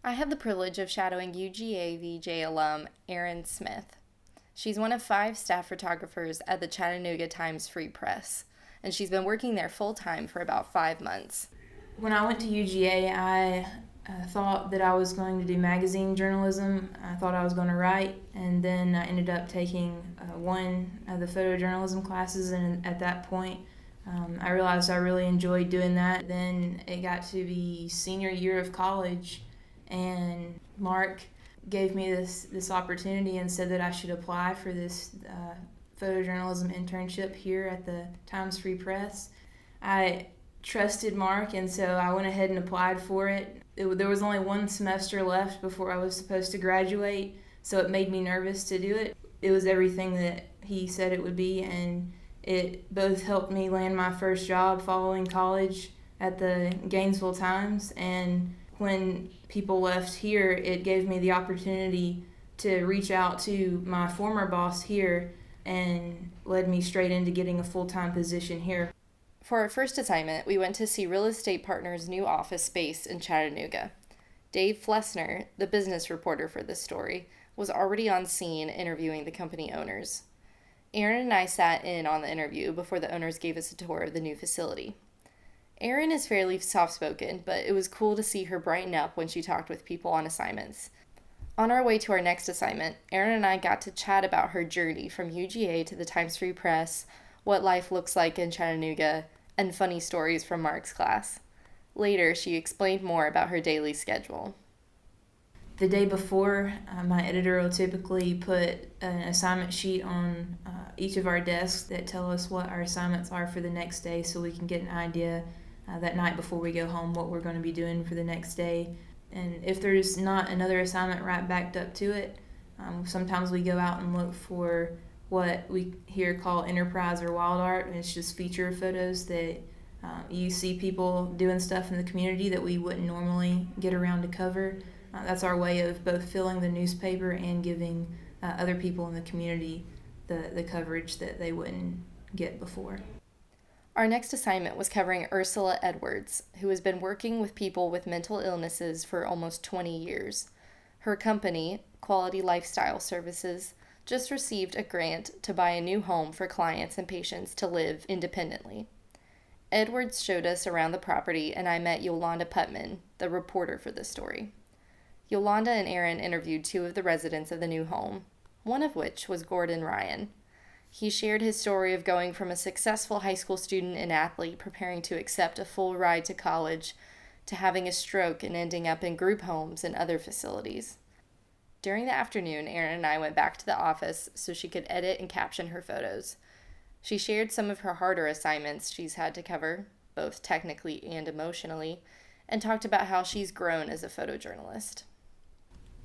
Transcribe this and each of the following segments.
I had the privilege of shadowing UGA VJ alum Erin Smith. She's one of 5 staff photographers at the Chattanooga Times Free Press, and she's been working there full time for about 5 months. When I went to UGA, I thought that I was going to do magazine journalism. I thought I was going to write, and then I ended up taking one of the photojournalism classes, and at that point, I realized I really enjoyed doing that. Then it got to be senior year of college, and Mark gave me this opportunity and said that I should apply for this photojournalism internship here at the Times Free Press. I trusted Mark, and so I went ahead and applied for it. There was only one semester left before I was supposed to graduate, so it made me nervous to do it. It was everything that he said it would be, and it both helped me land my first job following college at the Gainesville Times, and when people left here, it gave me the opportunity to reach out to my former boss here and led me straight into getting a full-time position here. For our first assignment, we went to see Real Estate Partners' new office space in Chattanooga. Dave Flessner, the business reporter for this story, was already on scene interviewing the company owners. Erin and I sat in on the interview before the owners gave us a tour of the new facility. Erin is fairly soft-spoken, but it was cool to see her brighten up when she talked with people on assignments. On our way to our next assignment, Erin and I got to chat about her journey from UGA to the Times Free Press, what life looks like in Chattanooga, and funny stories from Mark's class. Later, she explained more about her daily schedule. The day before, my editor will typically put an assignment sheet on each of our desks that tell us what our assignments are for the next day, so we can get an idea that night before we go home what we're going to be doing for the next day. And if there's not another assignment right backed up to it, sometimes we go out and look for what we here call enterprise or wild art, and it's just feature photos that you see people doing stuff in the community that we wouldn't normally get around to cover. That's our way of both filling the newspaper and giving other people in the community the coverage that they wouldn't get before. Our next assignment was covering Ursula Edwards, who has been working with people with mental illnesses for almost 20 years. Her company, Quality Lifestyle Services, just received a grant to buy a new home for clients and patients to live independently. Edwards showed us around the property, and I met Yolanda Putman, the reporter for this story. Yolanda and Erin interviewed 2 of the residents of the new home, one of which was Gordon Ryan. He shared his story of going from a successful high school student and athlete preparing to accept a full ride to college to having a stroke and ending up in group homes and other facilities. During the afternoon, Erin and I went back to the office so she could edit and caption her photos. She shared some of her harder assignments she's had to cover, both technically and emotionally, and talked about how she's grown as a photojournalist.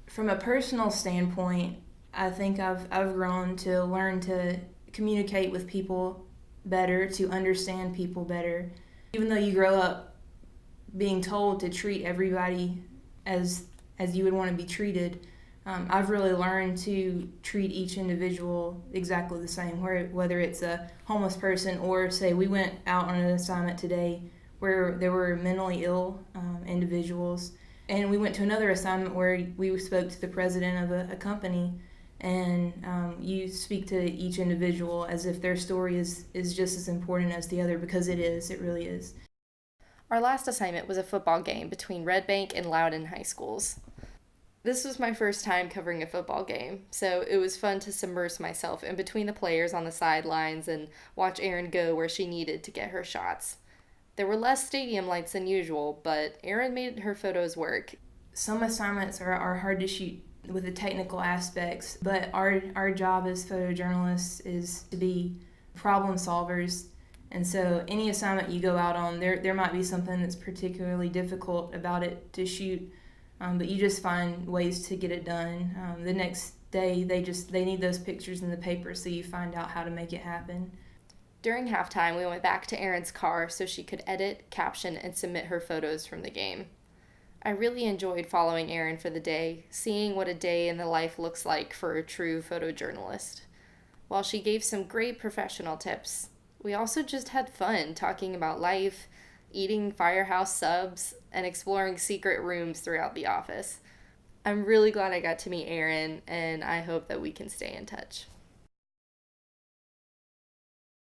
From a personal standpoint, I think I've grown to learn to communicate with people better, to understand people better. Even though you grow up being told to treat everybody as you would want to be treated, I've really learned to treat each individual exactly the same, whether it's a homeless person or, say, we went out on an assignment today where there were mentally ill individuals, and we went to another assignment where we spoke to the president of a company, and you speak to each individual as if their story is just as important as the other, because it really is. Our last assignment was a football game between Red Bank and Loudoun high schools. This was my first time covering a football game, so it was fun to submerge myself in between the players on the sidelines and watch Erin go where she needed to get her shots. There were less stadium lights than usual, but Erin made her photos work. Some assignments are hard to shoot with the technical aspects, but our job as photojournalists is to be problem solvers. And so any assignment you go out on, there might be something that's particularly difficult about it to shoot, but you just find ways to get it done. The next day, they need those pictures in the paper, so you find out how to make it happen. During halftime, we went back to Erin's car so she could edit, caption, and submit her photos from the game. I really enjoyed following Erin for the day, seeing what a day in the life looks like for a true photojournalist. While she gave some great professional tips, we also just had fun talking about life, eating Firehouse subs, and exploring secret rooms throughout the office. I'm really glad I got to meet Erin, and I hope that we can stay in touch.